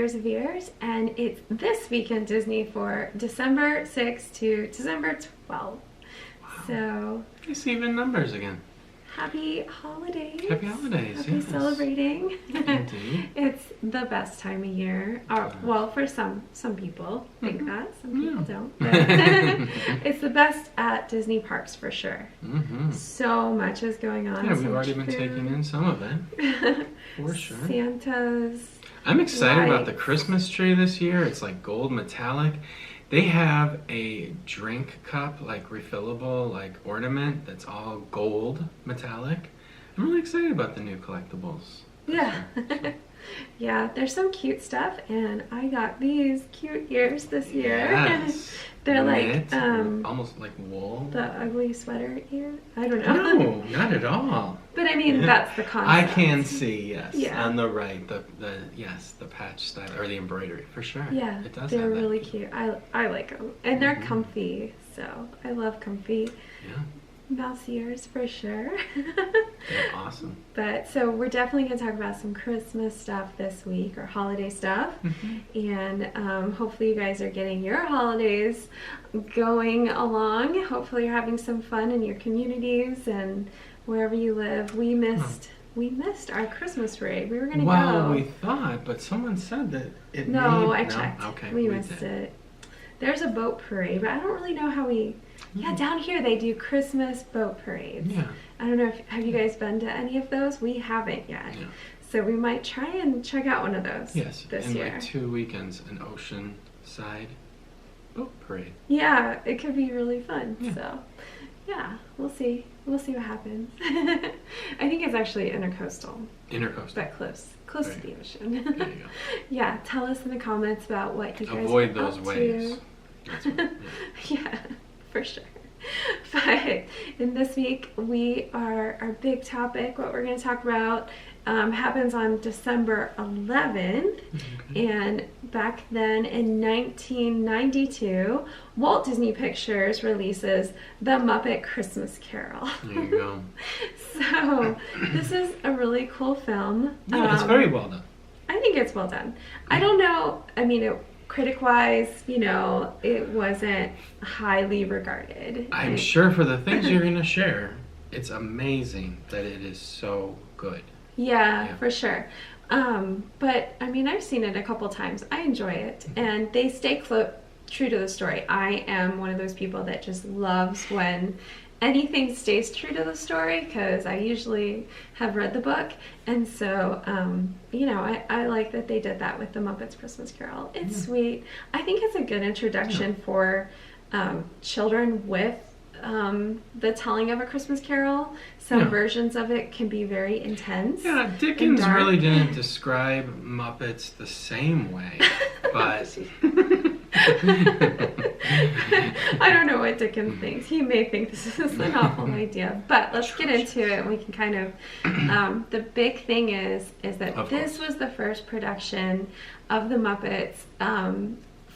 Years of Years, and it's this week in Disney for December 6th to December 12th. Wow. So it's even numbers again. Happy holidays. Happy holidays, Happy yes. Celebrating. Indeed. It's the best time of year. Well, for some people think that. Some people don't. But it's the best at Disney parks for sure. So much is going on. Yeah, we've already been taking in some of it. For sure. Santa's. I'm excited about the lights. Christmas tree this year. It's like gold metallic. They have a drink cup, like refillable, like ornament that's all gold metallic. I'm really excited about the new collectibles. Yeah. Yeah, there's some cute stuff, and I got these cute ears this year. Yes. They're Knit, like almost like wool. the ugly sweater ear. I don't know. No, not at all. But I mean, that's the concept. I can see, yes, Yeah. on the right, the patch style or the embroidery for sure. Yeah, it does. they're have that. really cute. I like them, and they're comfy. So I love comfy Yeah, mouse ears for sure. they're awesome. But so we're definitely going to talk about some Christmas stuff this week, or holiday stuff, and hopefully you guys are getting your holidays going along. Hopefully you're having some fun in your communities and wherever you live. We missed our Christmas parade. We were going to go. Well, we thought, but someone said that it. I checked. Okay, we missed it. There's a boat parade, but I don't really know how we. Yeah, down here they do Christmas boat parades. Yeah. I don't know if have you guys been to any of those? We haven't yet. Yeah. So we might try and check out one of those. Yes, this in year. like 2 weekends, an oceanside boat parade. Yeah, it could be really fun. Yeah. So, yeah, we'll see. We'll see what happens. I think it's actually intercoastal, Intercoastal. but close to the ocean. There you go. Yeah, tell us in the comments about what you guys Avoid are those up waves. to. That's what, Yeah, for sure. But in this week, our big topic, what we're going to talk about, happens on December 11th. Okay. And back then in 1992, Walt Disney Pictures releases The Muppet Christmas Carol. There you go. So this is a really cool film. Yeah, it's very well done. I think it's well done. I don't know, I mean, critic-wise, it wasn't highly regarded. I'm sure for the things you're going to share, it's amazing that it is so good. Yeah, for sure. But, I mean, I've seen it a couple times. I enjoy it. And they stay true to the story. I am one of those people that just loves when anything stays true to the story, because I usually have read the book. And so, I like that they did that with the Muppets Christmas Carol. It's sweet. I think it's a good introduction for children with the telling of A Christmas Carol. Some versions of it can be very intense. Yeah, Dickens really didn't describe Muppets the same way, but... I don't know what Dickens thinks. He may think this is an awful idea, but let's get into it, and we can kind of. The big thing is that this was the first production of the Muppets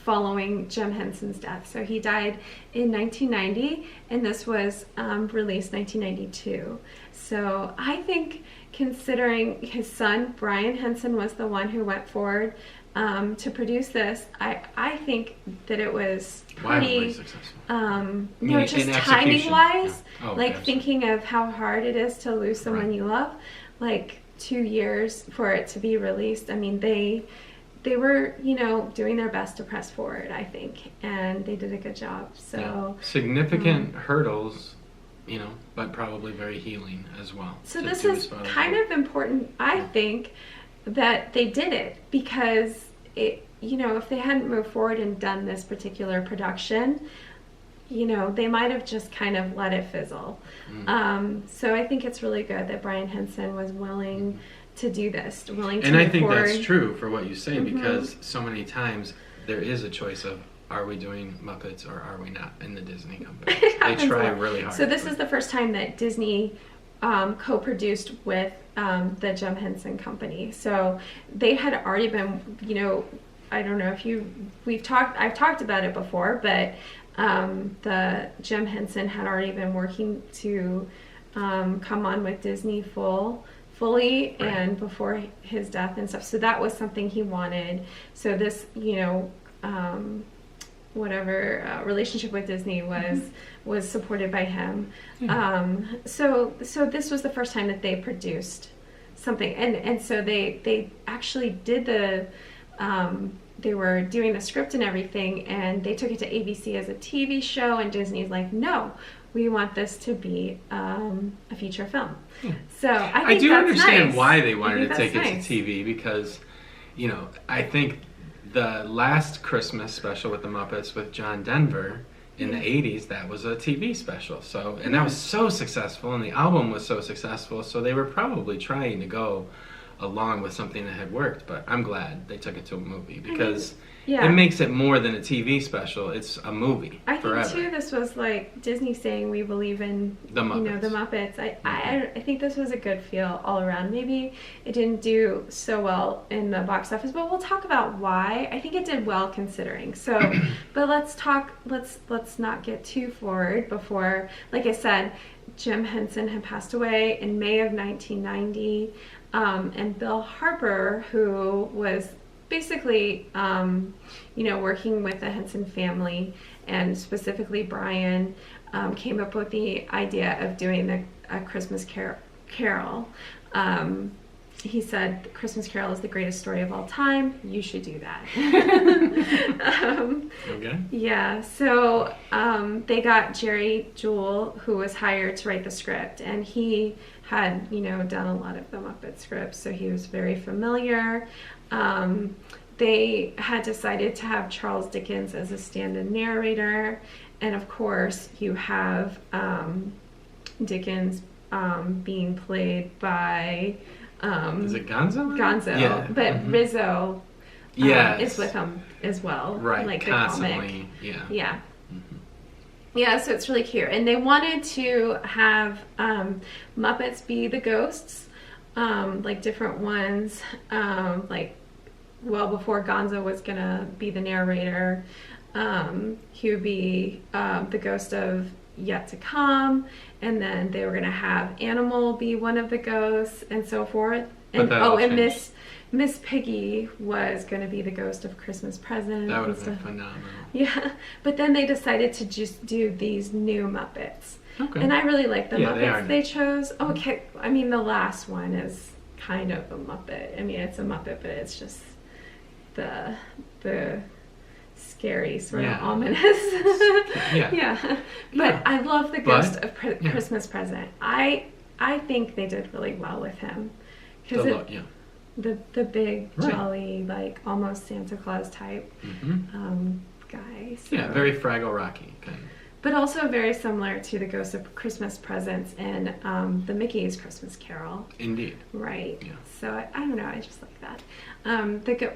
following Jim Henson's death. So he died in 1990, and this was released 1992. So I think, considering his son Brian Henson was the one who went forward to produce this, I think that it was pretty successful. Just timing wise, Yeah. like thinking of how hard it is to lose someone you love, like 2 years for it to be released. I mean, they were, doing their best to press forward, I think, and they did a good job. So significant hurdles, but probably very healing as well. So this is kind of important, I think, that they did it, because if they hadn't moved forward and done this particular production, they might have just kind of let it fizzle. So I think it's really good that Brian Henson was willing to do this, willing to And I think forward. that's true for what you say, because so many times there is a choice of, are we doing Muppets or are we not in the Disney company? They try really hard. So this is the first time that Disney co-produced with the Jim Henson Company. So they had already been, I don't know if I've talked about it before, but the Jim Henson had already been working to come on with Disney full fully and before his death and stuff. So that was something he wanted. So this, whatever relationship with Disney was supported by him. So this was the first time that they produced something, and so they actually did they were doing the script and everything, and they took it to ABC as a TV show, and Disney's like, no, we want this to be a feature film. So I think do that's understand nice. why they wanted to that's take it nice. to TV, because I think the last Christmas special with the Muppets with John Denver in the 80s, that was a TV special. So, and that was so successful, and the album was so successful, so they were probably trying to go along with something that had worked. But I'm glad they took it to a movie, because it makes it more than a TV special. It's a movie forever. I think too, this was like Disney saying we believe in the Muppets. The Muppets. I think this was a good feel all around. Maybe it didn't do so well in the box office, but we'll talk about why. I think it did well considering. So, but let's not get too forward before, like I said, Jim Henson had passed away in May of 1990, and Bill Harper, who was basically, working with the Henson family, and specifically Brian, came up with the idea of doing a Christmas carol. He said, Christmas Carol is the greatest story of all time. You should do that. Okay. Yeah, so they got Jerry Jewell, who was hired to write the script, and he had, done a lot of the Muppet scripts, so he was very familiar. They had decided to have Charles Dickens as a stand-in narrator, and of course you have Dickens being played by is it Gonzo? Gonzo, Yeah. but Rizzo is with him as well, right? Like Constantly, the comic. yeah. Yeah, so it's really cute. And they wanted to have Muppets be the ghosts, like different ones, before Gonzo was going to be the narrator, he would be the ghost of Yet to Come, and then they were going to have Animal be one of the ghosts, and so forth. And Miss Piggy was going to be the ghost of Christmas Present. That would have been phenomenal. Yeah, but then they decided to just do these new Muppets. Okay. And I really like the Muppets they chose. Okay, I mean, the last one is kind of a Muppet. I mean, it's a Muppet, but it's just the scary, sort of ominous. Yeah. But I love the ghost of Christmas Present. I think they did really well with him. The big, jolly, like almost Santa Claus type guy. So. Yeah, very Fraggle Rocky kind of. But also very similar to the Ghost of Christmas Presents in the Mickey's Christmas Carol. Indeed. Right. Yeah. So I don't know. I just like that.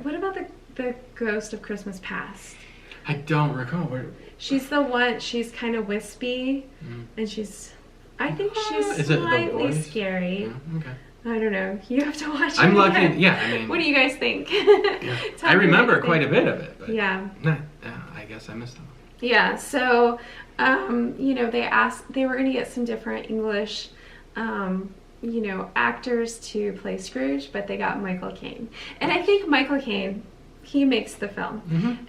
What about the Ghost of Christmas Past? I don't recall. She's the one. She's kind of wispy, and I think she's slightly scary. Okay. I don't know. You have to watch it. I'm lucky. Yeah, I mean. What do you guys think? I remember quite a bit of it, but I guess I missed them. Yeah. So, they were going to get some different English, actors to play Scrooge, but they got Michael Caine, and I think Michael Caine, he makes the film.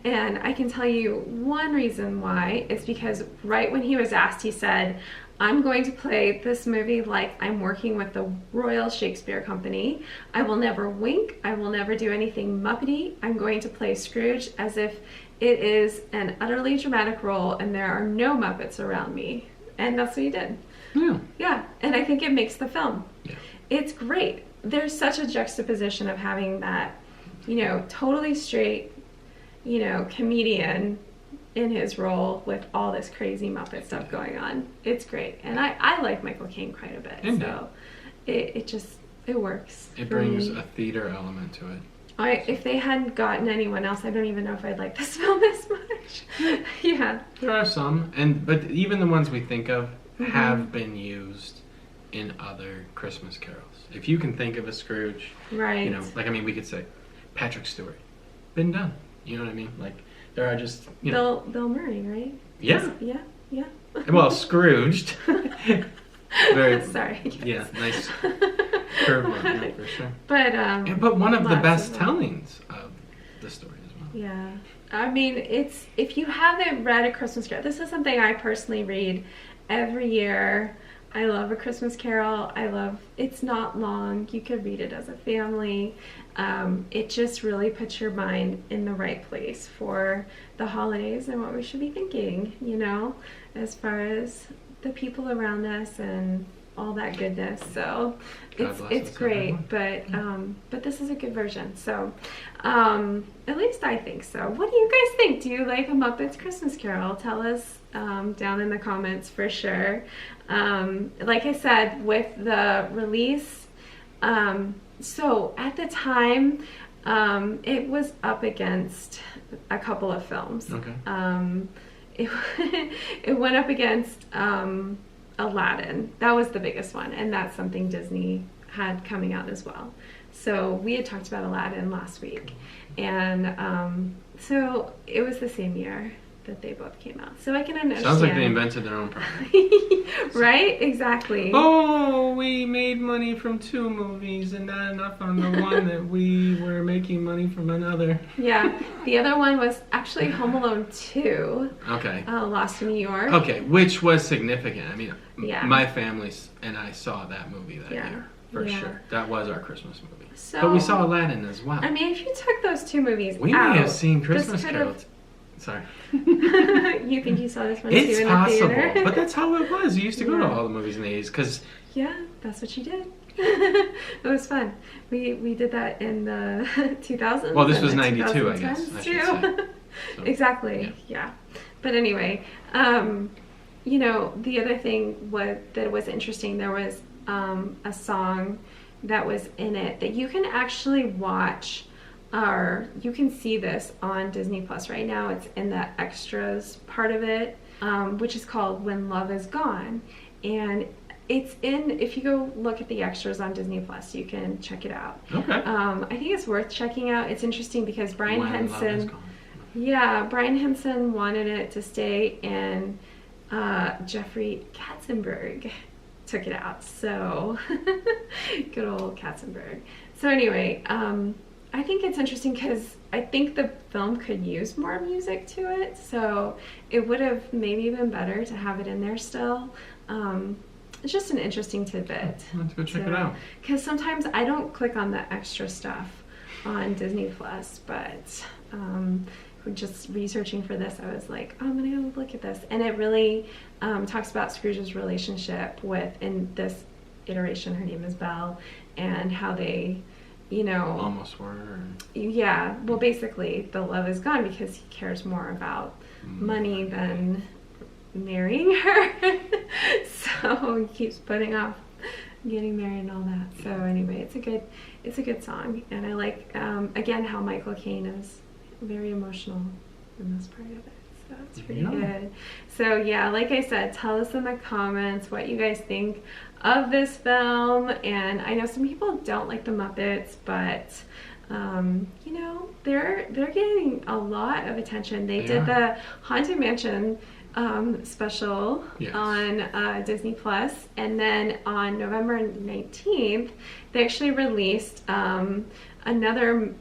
And I can tell you one reason why. It's because right when he was asked, he said, I'm going to play this movie like I'm working with the Royal Shakespeare Company. I will never wink. I will never do anything Muppety. I'm going to play Scrooge as if it is an utterly dramatic role and there are no Muppets around me. And that's what he did. Yeah. And I think it makes the film. Yeah. It's great. There's such a juxtaposition of having that, totally straight, comedian in his role with all this crazy Muppet stuff going on. It's great. And I like Michael Caine quite a bit. Indeed. So it works. It brings a theater element to it. If they hadn't gotten anyone else, I don't even know if I'd like this film as much. Yeah. There are some, but even the ones we think of have been used in other Christmas carols. If you can think of a Scrooge, right? We could say Patrick Stewart, been done. You know what I mean? Like there are just Bill Murray, right? Yeah. Yeah. Well, Scrooged. Very. Sorry. Yeah, nice. Curveball, yeah, for sure. But one of the best tellings of the story as well. Yeah. I mean, if you haven't read A Christmas Carol, this is something I personally read every year. I love A Christmas Carol. It's not long. You could read it as a family. It just really puts your mind in the right place for the holidays and what we should be thinking, as far as the people around us and all that goodness. So it's great, but this is a good version. So at least I think so. What do you guys think? Do you like A Muppets Christmas Carol? Tell us down in the comments for sure. Like I said, with the release, so at the time, it was up against a couple of films. Okay. It went up against Aladdin. That was the biggest one, and that's something Disney had coming out as well. So we had talked about Aladdin last week, and so it was the same year that they both came out. So I can understand. Sounds like they invented their own product. Right? Exactly. Oh, we made money from 2 movies and not enough on the one that we were making money from another. Yeah. The other one was actually Home Alone 2. Okay. Lost in New York. Okay, which was significant. I mean, yeah. My family and I saw that movie that year. For sure. That was our Christmas movie. But we saw Aladdin as well. I mean, if you took those 2 movies we out, may have seen Christmas Carol. Sorry. You think you saw this one too in the theater? It's possible, but that's how it was. You used to go to all the movies in the 80s because... Yeah, that's what you did. It was fun. We did that in the 2000s. Well, this was 92, I guess. I should say. So, exactly, yeah. But anyway, the other thing that was interesting, there was a song that was in it that you can actually watch. You can see this on Disney Plus right now. It's in the extras part of it, which is called When Love Is Gone. And if you go look at the extras on Disney Plus, you can check it out. Okay. I think it's worth checking out. It's interesting because Brian Henson wanted it to stay, and Jeffrey Katzenberg took it out. So good old Katzenberg. So anyway, I think it's interesting because I think the film could use more music to it, so it would have maybe been better to have it in there still. It's just an interesting tidbit. Let's go check it out. Because sometimes I don't click on the extra stuff on Disney Plus, but just researching for this, I was like, oh, I'm gonna go look at this, and it really talks about Scrooge's relationship with, in this iteration, her name is Belle, and how they. Almost were. Yeah, well, basically, the love is gone because he cares more about money than marrying her. So he keeps putting off getting married and all that. So anyway, it's a good song, and I like again how Michael Caine is very emotional in this part of it. So it's pretty good. So yeah, like I said, tell us in the comments what you guys think of this film. And I know some people don't like the Muppets, but they're getting a lot of attention. They did the Haunted Mansion special on Disney Plus, and then on November 19th they actually released another.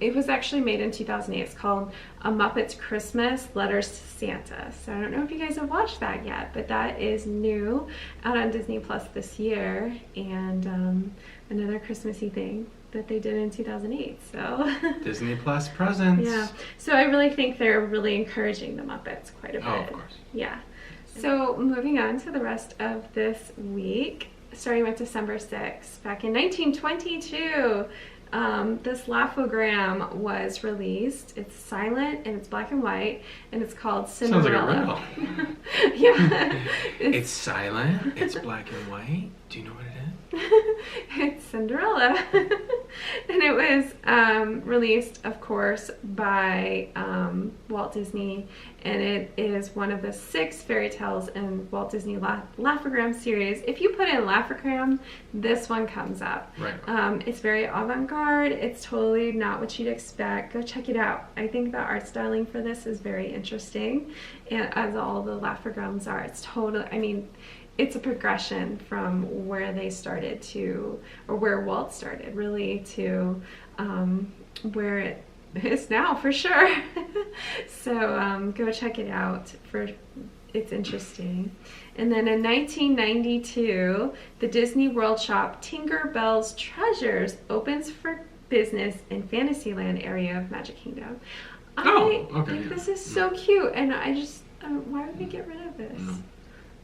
It was actually made in 2008. It's called A Muppet's Christmas Letters to Santa. So I don't know if you guys have watched that yet, but that is new, out on Disney Plus this year, and another Christmassy thing that they did in 2008. So Disney Plus presents. Yeah. So I really think they're really encouraging the Muppets quite a bit. Oh, of course. Yeah. So moving on to the rest of this week, starting with December 6th, back in 1922. This Laugh-O-Gram was released. It's silent and it's black and white, and it's called Cinderella. Sounds like a riddle. Yeah. It's silent, it's black and white. Do you know what it is? It's Cinderella. And it was released, of course, by Walt Disney, and it is one of the 6 fairy tales in Walt Disney Laugh-O-Gram series. If you put in Laugh-O-Gram, this one comes up. Right. It's very avant-garde. It's totally not what you'd expect. Go check it out. I think the art styling for this is very interesting, and as all the Laugh-O-Grams are, it's totally, it's a progression from where they started to, or where Walt started, really, to where it is now, for sure. So go check it out. It's interesting. And then in 1992, the Disney World shop Tinker Bell's Treasures opens for business in Fantasyland area of Magic Kingdom. I think this is so cute, and I just, why would they get rid of this? No.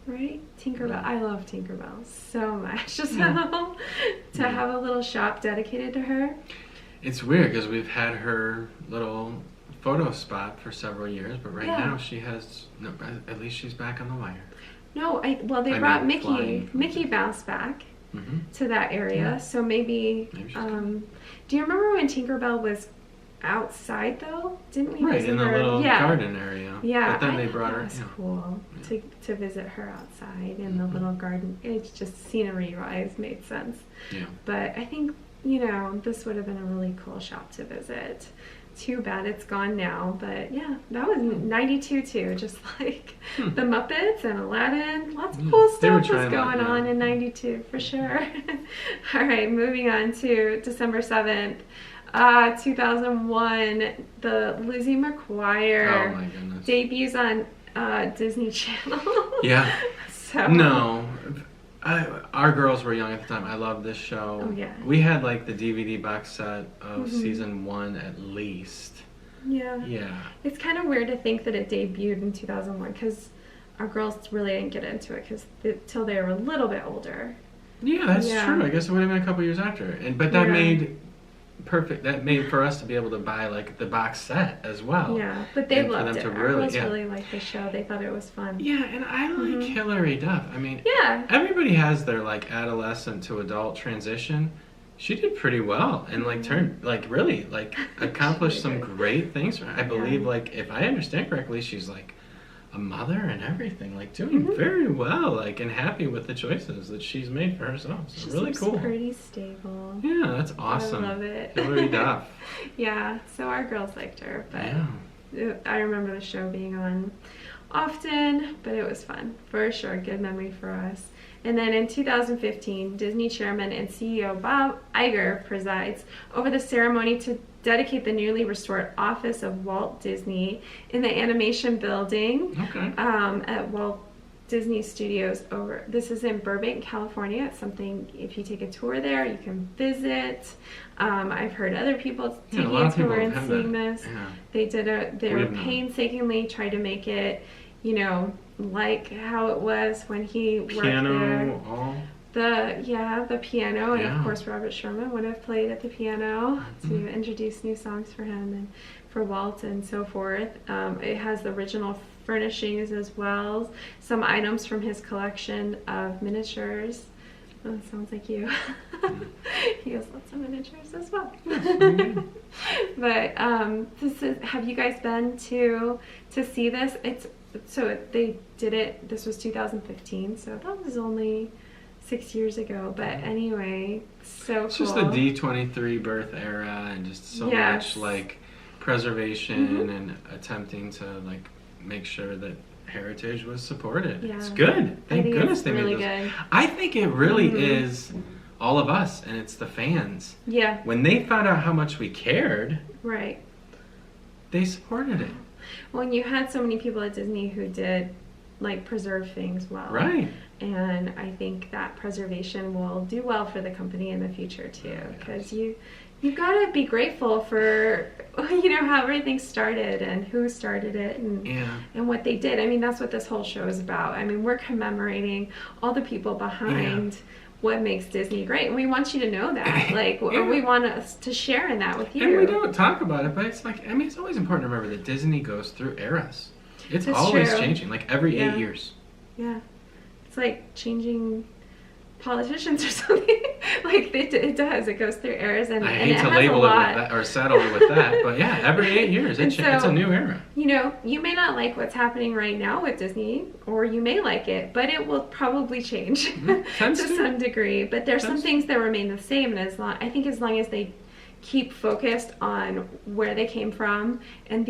Right? Tinkerbell. I love Tinkerbell so much. Just to have a little shop dedicated to her. It's weird because we've had her little photo spot for several years, but right now she has, no, at least she's back on the wire. No, they brought Mickey Mouse back to that area, so maybe do you remember when Tinkerbell was outside though? Didn't we visit in the little garden area? Yeah, but then they brought her. That's cool to visit her outside in the little garden. It's just scenery-wise made sense. Yeah. But I think this would have been a really cool shop to visit. Too bad it's gone now, but yeah, that was 92 too. Just like the Muppets and Aladdin, lots of cool stuff was going on in 92 for sure. All right, moving on to December 7th. 2001, the Lizzie McGuire debuts on Disney Channel. Yeah. No. Our girls were young at the time. I loved this show. Oh, yeah. We had like the DVD box set of season 1 at least. Yeah. Yeah. It's kind of weird to think that it debuted in 2001 because our girls really didn't get into it till they were a little bit older. Yeah, that's true. I guess it would have been a couple years after. But that made for us to be able to buy like the box set as well. Yeah, but they loved it. Our girls really liked the show. They thought it was fun. Yeah, and I like Hilary Duff. I mean, everybody has their like adolescent to adult transition. She did pretty well and really accomplished some great things. I believe if I understand correctly, she's like a mother and everything, like doing very well, and happy with the choices that she's made for herself. So she really seems cool. Pretty stable. Yeah, that's awesome. I love it. Hilary Duff. Yeah, so our girls liked her, but I remember the show being on often, but it was fun for sure. Good memory for us. And then in 2015, Disney chairman and CEO Bob Iger presides over the ceremony to dedicate the newly restored office of Walt Disney in the animation building at Walt Disney Studios. This is in Burbank, California. It's something, if you take a tour there, you can visit. I've heard other people taking a tour and seeing this. Yeah. They were painstakingly tried to make it, like how it was when he worked there. The piano, and of course Robert Sherman would have played at the piano to introduce new songs for him and for Walt and so forth. It has the original furnishings as well, some items from his collection of miniatures. Oh, sounds like you. He has lots of miniatures as well. But have you guys been to see this? They did it, this was 2015, so that was only 6 years ago, but anyway, so it's cool. Just the D23 birth era and just so much preservation and attempting to make sure that heritage was supported. Yeah. It's good. Thank goodness they made those. I think it really is all of us, and it's the fans. Yeah. When they found out how much we cared, they supported it. Well, and you had so many people at Disney who did preserve things well. Right. And I think that preservation will do well for the company in the future too, because you've got to be grateful for how everything started and who started it and what they did. I mean, that's what this whole show is about. I mean, we're commemorating all the people behind what makes Disney great, and we want you to know that. We want us to share in that with you. And we don't talk about it, but it's it's always important to remember that Disney goes through eras. It's always changing, every 8 years. Yeah. It's like changing politicians or something. It does. It goes through eras, and I hate to label it with that or settle with that, but every 8 years it's a new era. You may not like what's happening right now with Disney, or you may like it, but it will probably change to some degree. But there's some things that remain the same, and as long as they keep focused on where they came from and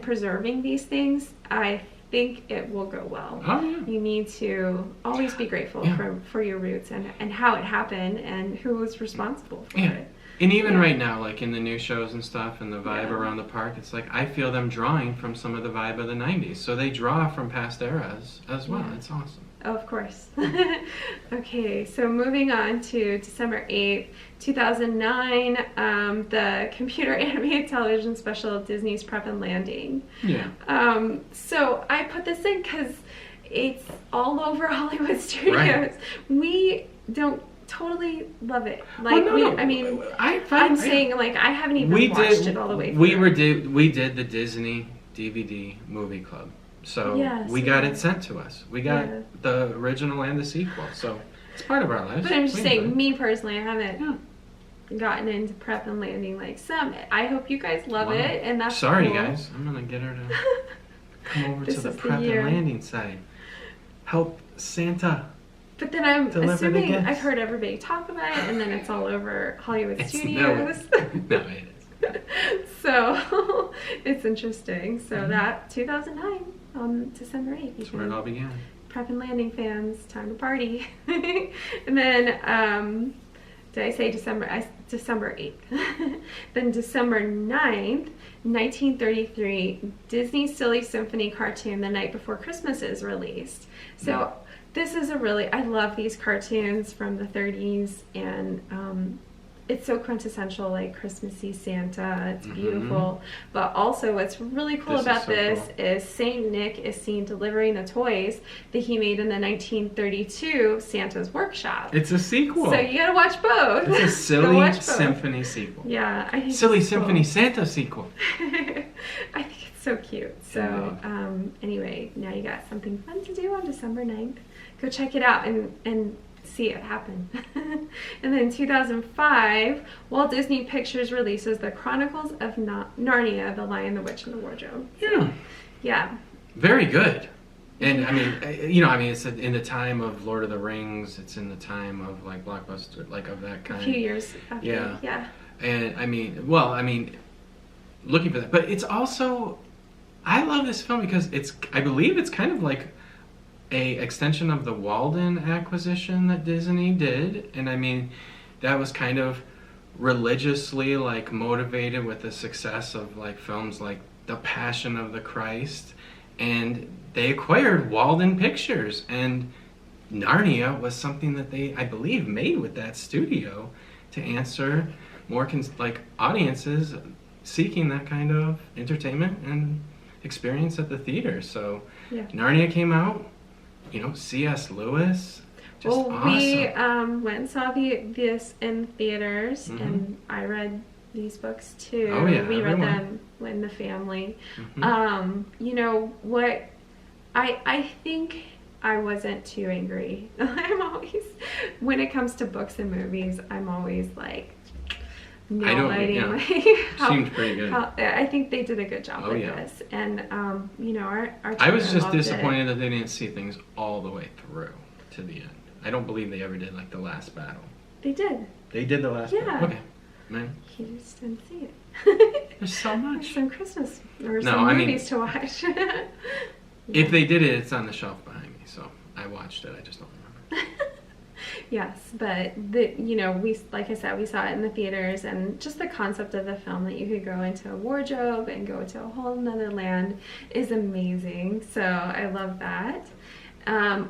preserving these things, I think it will go well. Oh, yeah. You need to always be grateful for your roots and how it happened and who was responsible for it. And even right now, like in the new shows and stuff and the vibe around the park, it's like I feel them drawing from some of the vibe of the 90s. So they draw from past eras as well. It's awesome. Oh, of course. Okay, so moving on to December 8th, 2009, the computer animated television special Disney's Prep and Landing. Yeah. So I put this in because it's all over Hollywood Studios. Right. We don't totally love it. Like, I'm saying, like, I haven't even watched it all the way through. We did the Disney DVD movie club. So we got it sent to us. We got the original and the sequel. So it's part of our lives. But I'm just saying, me personally, I haven't gotten into Prep and Landing like some. I hope you guys love it, and that's Sorry, cool. guys. I'm going to get her to come over to the Prep and Landing side. Help Santa. But then I'm assuming I've heard everybody talk about it, and then it's all over Hollywood Studios. No, it is. So it's interesting. So that 2009 on December 8th. That's where it all began. Prep and Landing fans, time to party. And then, did I say December 8th? Then December 9th, 1933, Disney Silly Symphony cartoon The Night Before Christmas is released. So this is I love these cartoons from the 30s, and it's so quintessential, like Christmassy Santa. It's beautiful. But also what's really cool about this is Saint Nick is seen delivering the toys that he made in the 1932 Santa's Workshop. It's a sequel. So you gotta watch both. It's a Silly Symphony sequel. Yeah. I think Silly Symphony Santa sequel. I think it's so cute. So anyway, now you got something fun to do on December 9th. Go check it out and see it happen. And then 2005, Walt Disney Pictures releases the Chronicles of Narnia, The Lion, the Witch, and the Wardrobe. So, yeah. Very good. And it's in the time of Lord of the Rings. It's in the time of like blockbuster, like of that kind. A few years after. Yeah. And looking for that, but it's also, I love this film because I believe it's kind of like a extension of the Walden acquisition that Disney did, and that was kind of religiously like motivated with the success of like films like The Passion of the Christ, and they acquired Walden Pictures, and Narnia was something that they, I believe, made with that studio to answer more audiences seeking that kind of entertainment and experience at the theater. So Narnia came out. C.S. Lewis, awesome. We went and saw this in theaters, and I read these books too. Oh, yeah, we read them in the family. What? I think I wasn't too angry. I'm always, when it comes to books and movies, I'm always like, seemed pretty good. I think they did a good job with this, and our I was just disappointed that they didn't see things all the way through to the end. I don't believe they ever did like the last battle. They did. They did the last battle. Okay, man. You just didn't see it. There's so much. There's some Christmas or some movies to watch. If they did it, it's on the shelf behind me, so I watched it. I just don't remember. Yes, but like I said, we saw it in the theaters, and just the concept of the film that you could go into a wardrobe and go to a whole nother land is amazing. So I love that.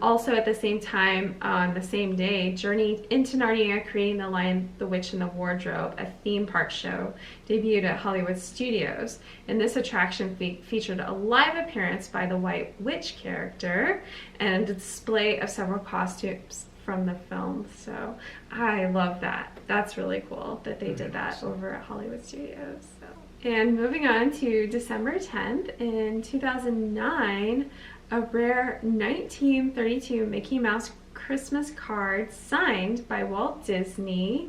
Also at the same time, on the same day, Journey into Narnia, Creating the Lion, the Witch, and the Wardrobe, a theme park show, debuted at Hollywood Studios. And this attraction featured a live appearance by the White Witch character and a display of several costumes from the film. So I love that. That's really cool that they did that over at Hollywood Studios. So. And moving on to December 10th, in 2009, a rare 1932 Mickey Mouse Christmas card signed by Walt Disney.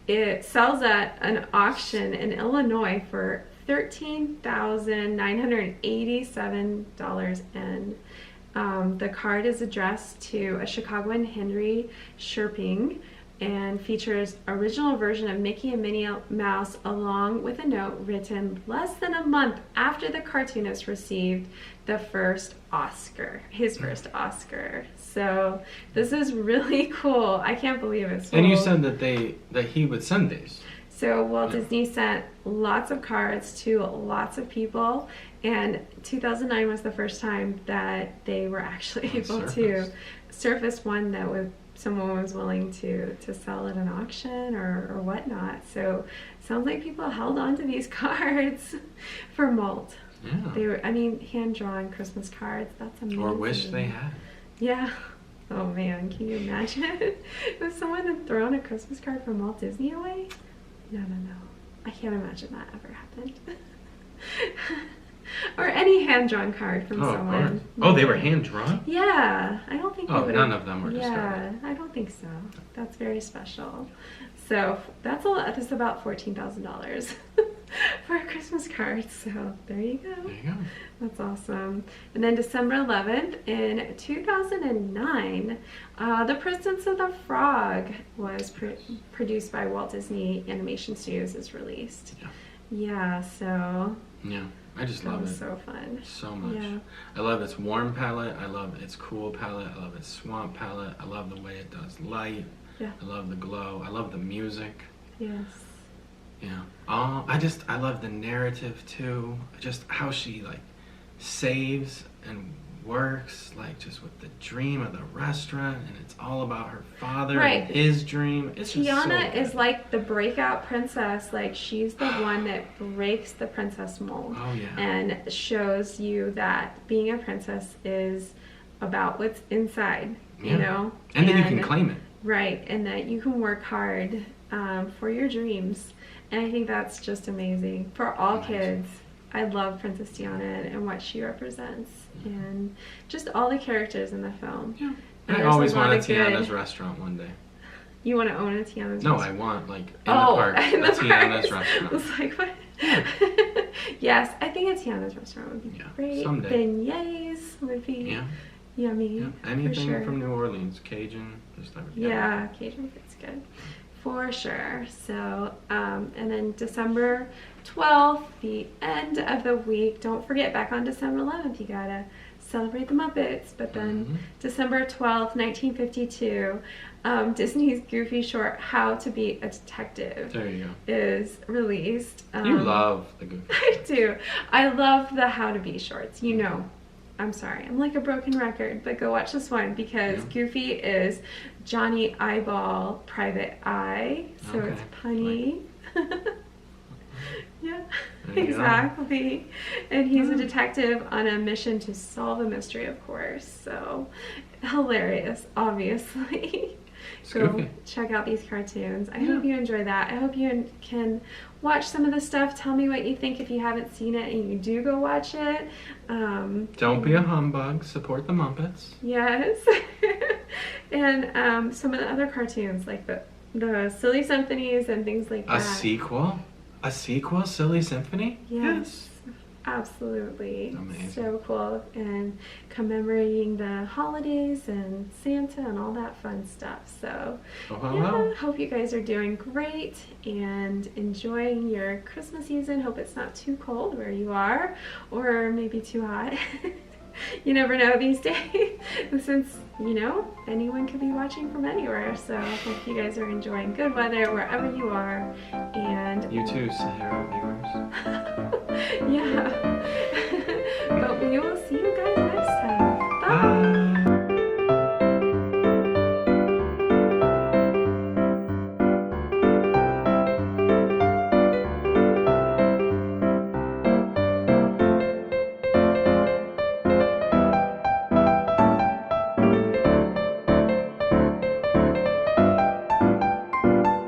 It sells at an auction in Illinois for $13,987, and the card is addressed to a Chicagoan Henry Sherping, and features original version of Mickey and Minnie Mouse along with a note written less than a month after the cartoonist received the first Oscar, his first Oscar. So this is really cool. I can't believe it. And you said that he would send these. So Walt Disney sent lots of cards to lots of people, and 2009 was the first time that they were actually able to surface one that someone was willing to sell at an auction or whatnot. So it sounds like people held on to these cards for Walt. Yeah. They were, hand-drawn Christmas cards. That's amazing. Or wish they had. Yeah. Oh man, can you imagine if someone had thrown a Christmas card from Walt Disney away? No. I can't imagine that ever happened. Or any hand-drawn card from someone. Oh, they were hand-drawn? Yeah. I don't think none of them were discarded. Yeah, I don't think so. That's very special. So that's about $14,000 for a Christmas card. So there you go. There you go. That's awesome. And then December 11th in 2009, The Princess of the Frog was produced by Walt Disney Animation Studios is released. Yeah, so... Yeah, I just love it. So fun. So much. Yeah. I love its warm palette. I love its cool palette. I love its swamp palette. I love the way it does light. Yeah. I love the glow. I love the music. Yes. Yeah. I love the narrative too. Just how she saves and works just with the dream of the restaurant, and it's all about her father and his dream. It's just Tiana so is like the breakout princess. She's the one that breaks the princess mold. Oh yeah. And shows you that being a princess is about what's inside, you know? And then you can claim it. Right, and that you can work hard for your dreams. And I think that's just amazing for all kids. I love Princess Tiana and what she represents, and just all the characters in the film. Yeah. I always want a Tiana's restaurant one day. You want to own a Tiana's restaurant? No, I want in the park a Tiana's restaurant. I was like, what? Yes, I think a Tiana's restaurant would be great. Someday. Beignets would be yummy. Yeah. Anything for sure. from New Orleans, Cajun, just everything. Yeah, Cajun food's good. For sure. So, and then December 12th, the end of the week. Don't forget, back on December 11th, you gotta celebrate the Muppets. But then December 12th, 1952, Disney's goofy short, How to Be a Detective, there you go, is released. You love the goofy. I do. I love the How to Be shorts. You know. I'm sorry, I'm like a broken record, but go watch this one because Goofy is Johnny Eyeball Private Eye, so it's punny. Yeah, exactly. And he's a detective on a mission to solve a mystery, of course. So hilarious, obviously. Go check out these cartoons. I hope you enjoy that. I hope you can watch some of the stuff. Tell me what you think if you haven't seen it and you do go watch it. Don't be a humbug. Support the Muppets. Yes. And some of the other cartoons, like the Silly Symphonies and things like that. A sequel? A sequel? Silly Symphony? Yes. Absolutely. Amazing. So cool. And commemorating the holidays and Santa and all that fun stuff. So hope you guys are doing great and enjoying your Christmas season. Hope it's not too cold where you are, or maybe too hot. You never know these days. And since, anyone could be watching from anywhere. So I hope you guys are enjoying good weather wherever you are. And you too, Sahara viewers. yeah. But we will see you guys